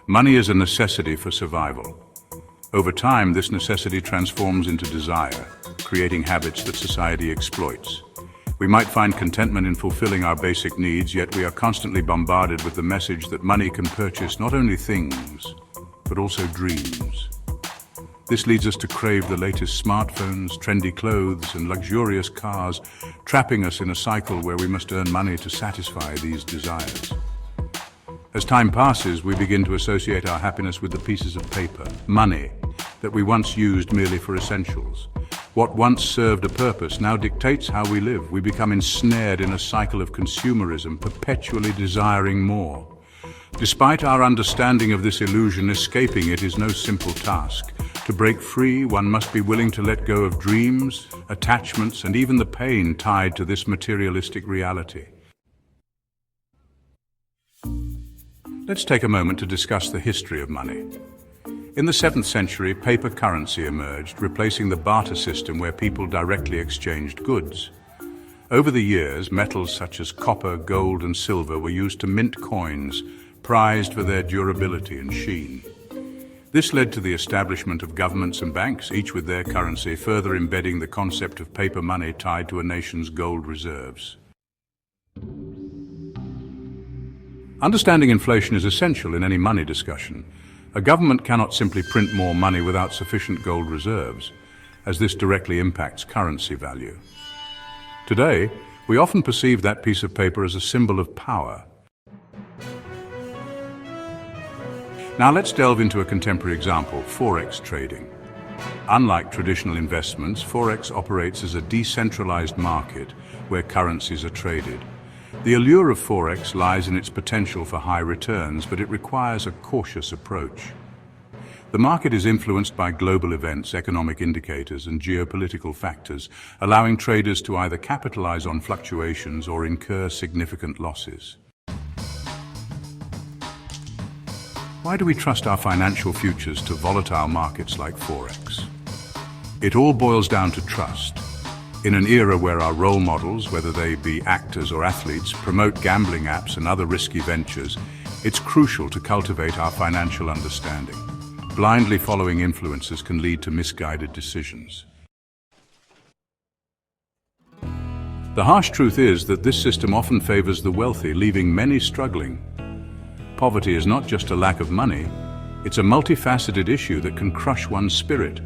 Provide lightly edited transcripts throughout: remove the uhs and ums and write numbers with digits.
Money is a necessity for survival. Over time, this necessity transforms into desire, creating habits that society exploits. We might find contentment in fulfilling our basic needs, yet we are constantly bombarded with the message that money can purchase not only things, but also dreams. This leads us to crave the latest smartphones, trendy clothes, and luxurious cars, trapping us in a cycle where we must earn money to satisfy these desires. As time passes, we begin to associate our happiness with the pieces of paper, money, that we once used merely for essentials. What once served a purpose now dictates how we live. We become ensnared in a cycle of consumerism, perpetually desiring more. Despite our understanding of this illusion, escaping it is no simple task. To break free, one must be willing to let go of dreams, attachments, and even the pain tied to this materialistic reality. Let's take a moment to discuss the history of money. In the 7th century, paper currency emerged, replacing the barter system where people directly exchanged goods. Over the years, metals such as copper, gold, and silver were used to mint coins, prized for their durability and sheen. This led to the establishment of governments and banks, each with their currency, further embedding the concept of paper money tied to a nation's gold reserves. Understanding inflation is essential in any money discussion. A government cannot simply print more money without sufficient gold reserves, as this directly impacts currency value. Today, we often perceive that piece of paper as a symbol of power. Now let's delve into a contemporary example, Forex trading. Unlike traditional investments, Forex operates as a decentralized market where currencies are traded. The allure of Forex lies in its potential for high returns, but it requires a cautious approach. The market is influenced by global events, economic indicators, and geopolitical factors, allowing traders to either capitalize on fluctuations or incur significant losses. Why do we trust our financial futures to volatile markets like Forex? It all boils down to trust. In an era where our role models, whether they be actors or athletes, promote gambling apps and other risky ventures, it's crucial to cultivate our financial understanding. Blindly following influencers can lead to misguided decisions. The harsh truth is that this system often favors the wealthy, leaving many struggling. Poverty is not just a lack of money, it's a multifaceted issue that can crush one's spirit.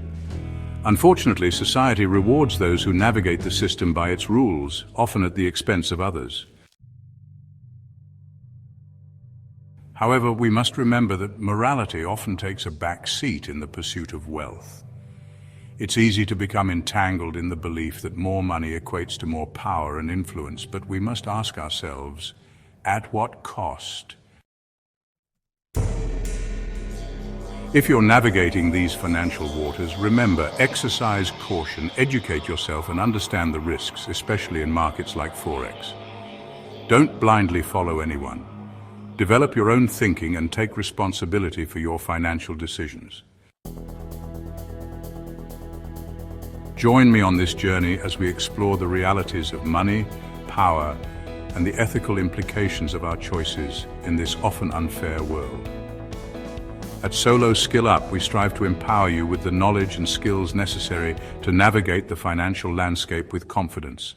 Unfortunately, society rewards those who navigate the system by its rules, often at the expense of others. However, we must remember that morality often takes a back seat in the pursuit of wealth. It's easy to become entangled in the belief that more money equates to more power and influence, but we must ask ourselves, at what cost? If you're navigating these financial waters, remember, exercise caution, educate yourself, and understand the risks, especially in markets like Forex. Don't blindly follow anyone. Develop your own thinking and take responsibility for your financial decisions. Join me on this journey as we explore the realities of money, power, and the ethical implications of our choices in this often unfair world. At Solo Skill Up, we strive to empower you with the knowledge and skills necessary to navigate the financial landscape with confidence.